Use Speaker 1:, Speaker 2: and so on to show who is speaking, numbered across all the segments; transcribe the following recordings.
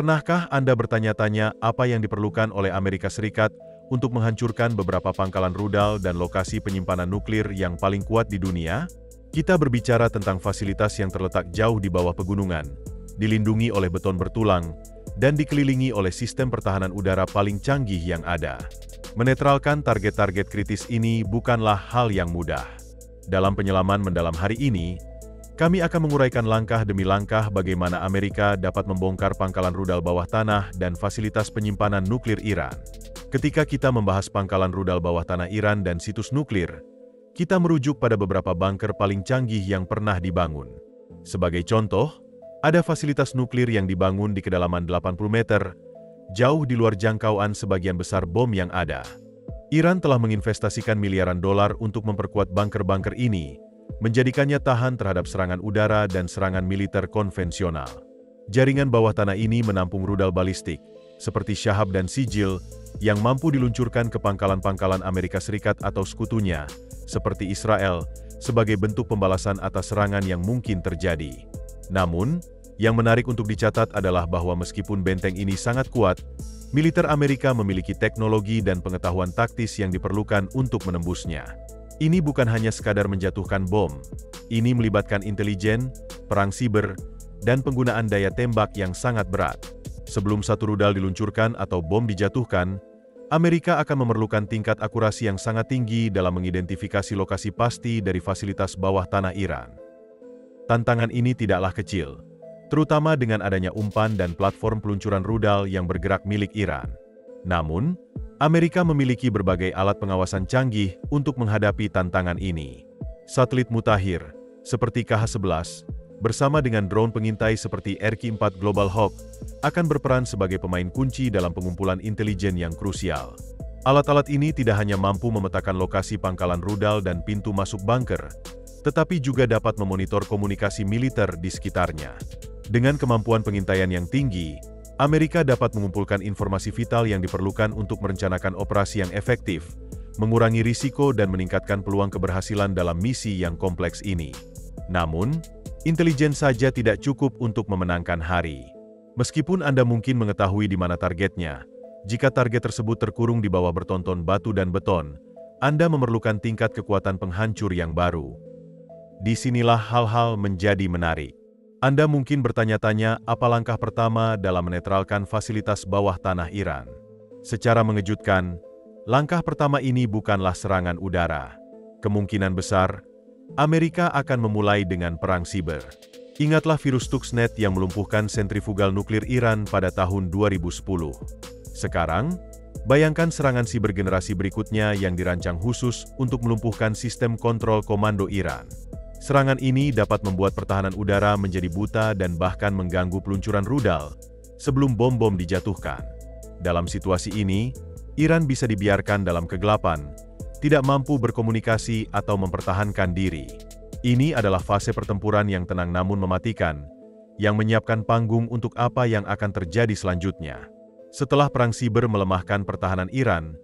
Speaker 1: Pernahkah Anda bertanya-tanya apa yang diperlukan oleh Amerika Serikat untuk menghancurkan beberapa pangkalan rudal dan lokasi penyimpanan nuklir yang paling kuat di dunia? Kita berbicara tentang fasilitas yang terletak jauh di bawah pegunungan, dilindungi oleh beton bertulang, dan dikelilingi oleh sistem pertahanan udara paling canggih yang ada. Menetralkan target-target kritis ini bukanlah hal yang mudah. Dalam penyelaman mendalam hari ini, kami akan menguraikan langkah demi langkah bagaimana Amerika dapat membongkar pangkalan rudal bawah tanah dan fasilitas penyimpanan nuklir Iran. Ketika kita membahas pangkalan rudal bawah tanah Iran dan situs nuklir, kita merujuk pada beberapa bunker paling canggih yang pernah dibangun. Sebagai contoh, ada fasilitas nuklir yang dibangun di kedalaman 80 meter, jauh di luar jangkauan sebagian besar bom yang ada. Iran telah menginvestasikan miliaran dolar untuk memperkuat bunker-bunker ini, menjadikannya tahan terhadap serangan udara dan serangan militer konvensional. Jaringan bawah tanah ini menampung rudal balistik, seperti Shahab dan Sijil, yang mampu diluncurkan ke pangkalan-pangkalan Amerika Serikat atau sekutunya, seperti Israel, sebagai bentuk pembalasan atas serangan yang mungkin terjadi. Namun, yang menarik untuk dicatat adalah bahwa meskipun benteng ini sangat kuat, militer Amerika memiliki teknologi dan pengetahuan taktis yang diperlukan untuk menembusnya. Ini bukan hanya sekadar menjatuhkan bom, ini melibatkan intelijen, perang siber, dan penggunaan daya tembak yang sangat berat. Sebelum satu rudal diluncurkan atau bom dijatuhkan, Amerika akan memerlukan tingkat akurasi yang sangat tinggi dalam mengidentifikasi lokasi pasti dari fasilitas bawah tanah Iran. Tantangan ini tidaklah kecil, terutama dengan adanya umpan dan platform peluncuran rudal yang bergerak milik Iran. Namun, Amerika memiliki berbagai alat pengawasan canggih untuk menghadapi tantangan ini. Satelit mutakhir, seperti KH-11, bersama dengan drone pengintai seperti RQ-4 Global Hawk, akan berperan sebagai pemain kunci dalam pengumpulan intelijen yang krusial. Alat-alat ini tidak hanya mampu memetakan lokasi pangkalan rudal dan pintu masuk bunker, tetapi juga dapat memonitor komunikasi militer di sekitarnya. Dengan kemampuan pengintaian yang tinggi, Amerika dapat mengumpulkan informasi vital yang diperlukan untuk merencanakan operasi yang efektif, mengurangi risiko dan meningkatkan peluang keberhasilan dalam misi yang kompleks ini. Namun, intelijen saja tidak cukup untuk memenangkan hari. Meskipun Anda mungkin mengetahui di mana targetnya, jika target tersebut terkurung di bawah bertonton batu dan beton, Anda memerlukan tingkat kekuatan penghancur yang baru. Disinilah hal-hal menjadi menarik. Anda mungkin bertanya-tanya apa langkah pertama dalam menetralkan fasilitas bawah tanah Iran. Secara mengejutkan, langkah pertama ini bukanlah serangan udara. Kemungkinan besar, Amerika akan memulai dengan perang siber. Ingatlah virus Stuxnet yang melumpuhkan sentrifugal nuklir Iran pada tahun 2010. Sekarang, bayangkan serangan siber generasi berikutnya yang dirancang khusus untuk melumpuhkan sistem kontrol komando Iran. Serangan ini dapat membuat pertahanan udara menjadi buta dan bahkan mengganggu peluncuran rudal sebelum bom-bom dijatuhkan. Dalam situasi ini, Iran bisa dibiarkan dalam kegelapan, tidak mampu berkomunikasi atau mempertahankan diri. Ini adalah fase pertempuran yang tenang namun mematikan, yang menyiapkan panggung untuk apa yang akan terjadi selanjutnya. Setelah perang siber melemahkan pertahanan Iran,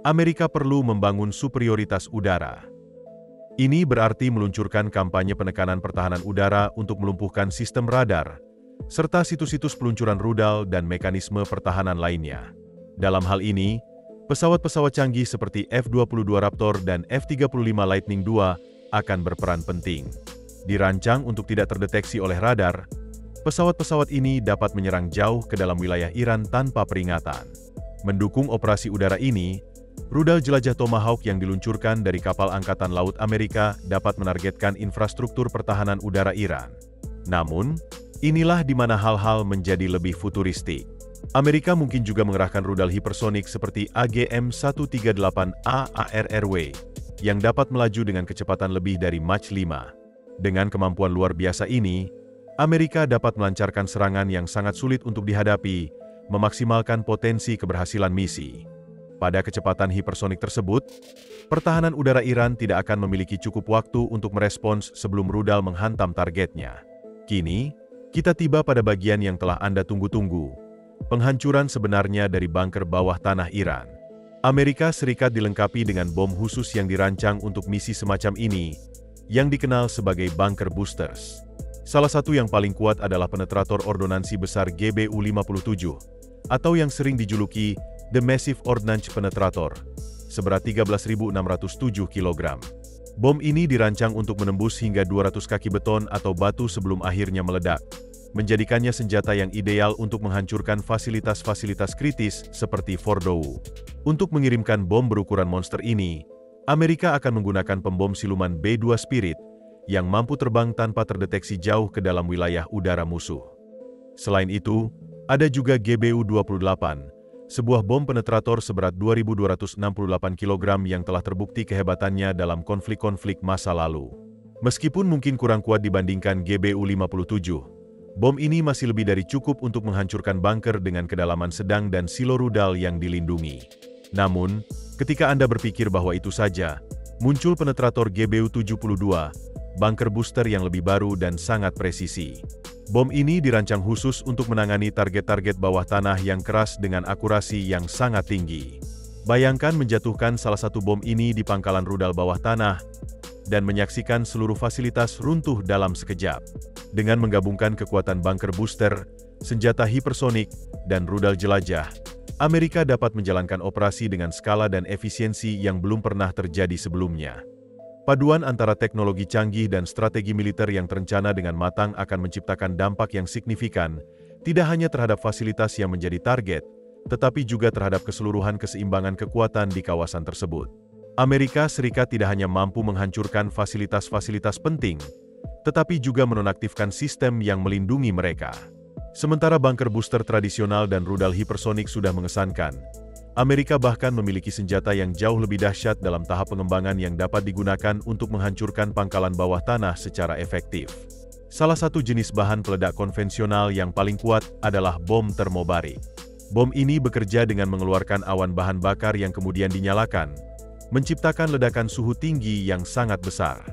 Speaker 1: Amerika perlu membangun superioritas udara. Ini berarti meluncurkan kampanye penekanan pertahanan udara untuk melumpuhkan sistem radar, serta situs-situs peluncuran rudal dan mekanisme pertahanan lainnya. Dalam hal ini, pesawat-pesawat canggih seperti F-22 Raptor dan F-35 Lightning II akan berperan penting. Dirancang untuk tidak terdeteksi oleh radar, pesawat-pesawat ini dapat menyerang jauh ke dalam wilayah Iran tanpa peringatan. Mendukung operasi udara ini, rudal jelajah Tomahawk yang diluncurkan dari kapal Angkatan Laut Amerika dapat menargetkan infrastruktur pertahanan udara Iran. Namun, inilah di mana hal-hal menjadi lebih futuristik. Amerika mungkin juga mengerahkan rudal hipersonik seperti AGM-138A ARRW, yang dapat melaju dengan kecepatan lebih dari Mach 5. Dengan kemampuan luar biasa ini, Amerika dapat melancarkan serangan yang sangat sulit untuk dihadapi, memaksimalkan potensi keberhasilan misi. Pada kecepatan hipersonik tersebut, pertahanan udara Iran tidak akan memiliki cukup waktu untuk merespons sebelum rudal menghantam targetnya. Kini, kita tiba pada bagian yang telah Anda tunggu-tunggu, penghancuran sebenarnya dari bunker bawah tanah Iran. Amerika Serikat dilengkapi dengan bom khusus yang dirancang untuk misi semacam ini, yang dikenal sebagai bunker boosters. Salah satu yang paling kuat adalah penetrator ordonansi besar GBU-57, atau yang sering dijuluki The Massive Ordnance Penetrator, seberat 13.607 kg. Bom ini dirancang untuk menembus hingga 200 kaki beton atau batu sebelum akhirnya meledak, menjadikannya senjata yang ideal untuk menghancurkan fasilitas-fasilitas kritis seperti Fordow. Untuk mengirimkan bom berukuran monster ini, Amerika akan menggunakan pembom siluman B-2 Spirit yang mampu terbang tanpa terdeteksi jauh ke dalam wilayah udara musuh. Selain itu, ada juga GBU-28, sebuah bom penetrator seberat 2.268 kg yang telah terbukti kehebatannya dalam konflik-konflik masa lalu. Meskipun mungkin kurang kuat dibandingkan GBU-57, bom ini masih lebih dari cukup untuk menghancurkan bunker dengan kedalaman sedang dan silo rudal yang dilindungi. Namun, ketika Anda berpikir bahwa itu saja, muncul penetrator GBU-72, bunker booster yang lebih baru dan sangat presisi. Bom ini dirancang khusus untuk menangani target-target bawah tanah yang keras dengan akurasi yang sangat tinggi. Bayangkan menjatuhkan salah satu bom ini di pangkalan rudal bawah tanah dan menyaksikan seluruh fasilitas runtuh dalam sekejap. Dengan menggabungkan kekuatan bunker booster, senjata hipersonik, dan rudal jelajah, Amerika dapat menjalankan operasi dengan skala dan efisiensi yang belum pernah terjadi sebelumnya. Paduan antara teknologi canggih dan strategi militer yang terencana dengan matang akan menciptakan dampak yang signifikan, tidak hanya terhadap fasilitas yang menjadi target, tetapi juga terhadap keseluruhan keseimbangan kekuatan di kawasan tersebut. Amerika Serikat tidak hanya mampu menghancurkan fasilitas-fasilitas penting, tetapi juga menonaktifkan sistem yang melindungi mereka. Sementara bunker booster tradisional dan rudal hipersonik sudah mengesankan, Amerika bahkan memiliki senjata yang jauh lebih dahsyat dalam tahap pengembangan yang dapat digunakan untuk menghancurkan pangkalan bawah tanah secara efektif. Salah satu jenis bahan peledak konvensional yang paling kuat adalah bom termobarik. Bom ini bekerja dengan mengeluarkan awan bahan bakar yang kemudian dinyalakan, menciptakan ledakan suhu tinggi yang sangat besar.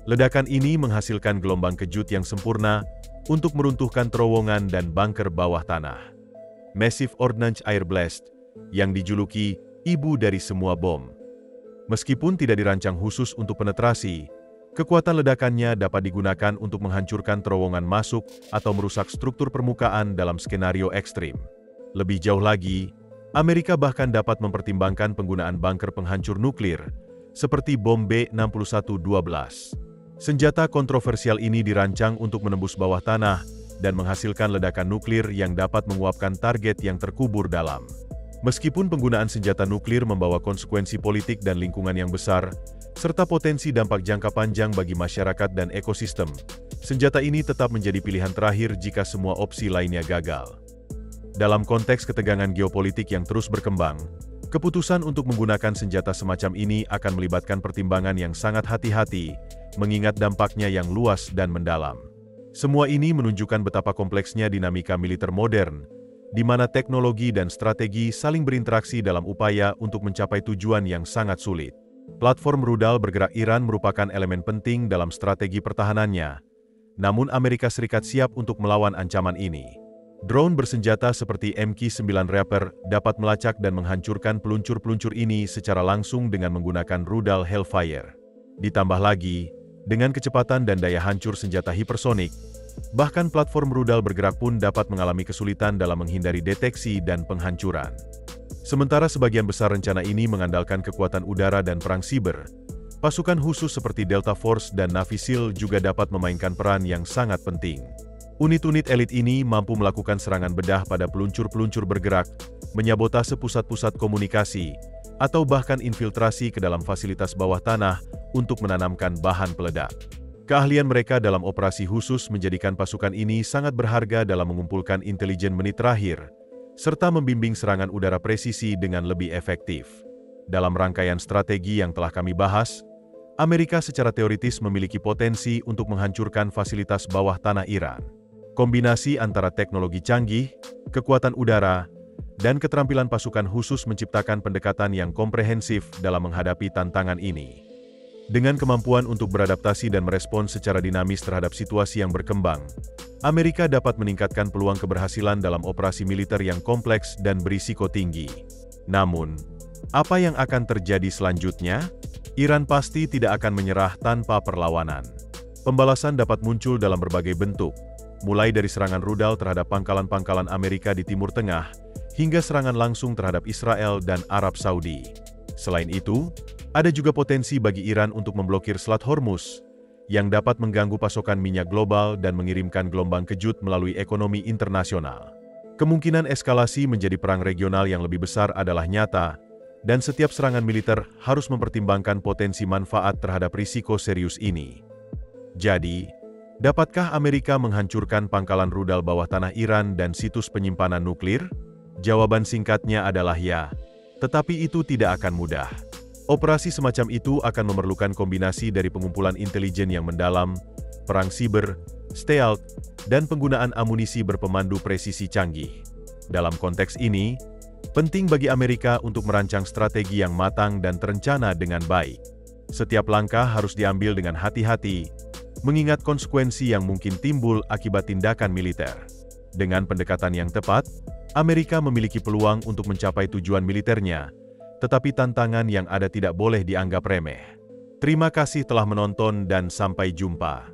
Speaker 1: Ledakan ini menghasilkan gelombang kejut yang sempurna untuk meruntuhkan terowongan dan bunker bawah tanah. Massive Ordnance Air Blast, yang dijuluki ibu dari semua bom. Meskipun tidak dirancang khusus untuk penetrasi, kekuatan ledakannya dapat digunakan untuk menghancurkan terowongan masuk atau merusak struktur permukaan dalam skenario ekstrim. Lebih jauh lagi, Amerika bahkan dapat mempertimbangkan penggunaan bunker penghancur nuklir, seperti bom B-6112. Senjata kontroversial ini dirancang untuk menembus bawah tanah dan menghasilkan ledakan nuklir yang dapat menguapkan target yang terkubur dalam. Meskipun penggunaan senjata nuklir membawa konsekuensi politik dan lingkungan yang besar, serta potensi dampak jangka panjang bagi masyarakat dan ekosistem, senjata ini tetap menjadi pilihan terakhir jika semua opsi lainnya gagal. Dalam konteks ketegangan geopolitik yang terus berkembang, keputusan untuk menggunakan senjata semacam ini akan melibatkan pertimbangan yang sangat hati-hati, mengingat dampaknya yang luas dan mendalam. Semua ini menunjukkan betapa kompleksnya dinamika militer modern, di mana teknologi dan strategi saling berinteraksi dalam upaya untuk mencapai tujuan yang sangat sulit. Platform rudal bergerak Iran merupakan elemen penting dalam strategi pertahanannya, namun Amerika Serikat siap untuk melawan ancaman ini. Drone bersenjata seperti MQ-9 Reaper dapat melacak dan menghancurkan peluncur-peluncur ini secara langsung dengan menggunakan rudal Hellfire. Ditambah lagi, dengan kecepatan dan daya hancur senjata hipersonik, bahkan platform rudal bergerak pun dapat mengalami kesulitan dalam menghindari deteksi dan penghancuran. Sementara sebagian besar rencana ini mengandalkan kekuatan udara dan perang siber, pasukan khusus seperti Delta Force dan Navy SEAL juga dapat memainkan peran yang sangat penting. Unit-unit elit ini mampu melakukan serangan bedah pada peluncur-peluncur bergerak, menyabotase pusat-pusat komunikasi, atau bahkan infiltrasi ke dalam fasilitas bawah tanah untuk menanamkan bahan peledak. Keahlian mereka dalam operasi khusus menjadikan pasukan ini sangat berharga dalam mengumpulkan intelijen menit terakhir, serta membimbing serangan udara presisi dengan lebih efektif. Dalam rangkaian strategi yang telah kami bahas, Amerika secara teoritis memiliki potensi untuk menghancurkan fasilitas bawah tanah Iran. Kombinasi antara teknologi canggih, kekuatan udara, dan keterampilan pasukan khusus menciptakan pendekatan yang komprehensif dalam menghadapi tantangan ini. Dengan kemampuan untuk beradaptasi dan merespons secara dinamis terhadap situasi yang berkembang, Amerika dapat meningkatkan peluang keberhasilan dalam operasi militer yang kompleks dan berisiko tinggi. Namun, apa yang akan terjadi selanjutnya? Iran pasti tidak akan menyerah tanpa perlawanan. Pembalasan dapat muncul dalam berbagai bentuk, mulai dari serangan rudal terhadap pangkalan-pangkalan Amerika di Timur Tengah, hingga serangan langsung terhadap Israel dan Arab Saudi. Selain itu, ada juga potensi bagi Iran untuk memblokir Selat Hormuz, yang dapat mengganggu pasokan minyak global dan mengirimkan gelombang kejut melalui ekonomi internasional. Kemungkinan eskalasi menjadi perang regional yang lebih besar adalah nyata, dan setiap serangan militer harus mempertimbangkan potensi manfaat terhadap risiko serius ini. Jadi, dapatkah Amerika menghancurkan pangkalan rudal bawah tanah Iran dan situs penyimpanan nuklir? Jawaban singkatnya adalah ya, tetapi itu tidak akan mudah. Operasi semacam itu akan memerlukan kombinasi dari pengumpulan intelijen yang mendalam, perang siber, stealth, dan penggunaan amunisi berpemandu presisi canggih. Dalam konteks ini, penting bagi Amerika untuk merancang strategi yang matang dan terencana dengan baik. Setiap langkah harus diambil dengan hati-hati, mengingat konsekuensi yang mungkin timbul akibat tindakan militer. Dengan pendekatan yang tepat, Amerika memiliki peluang untuk mencapai tujuan militernya, tetapi tantangan yang ada tidak boleh dianggap remeh. Terima kasih telah menonton dan sampai jumpa.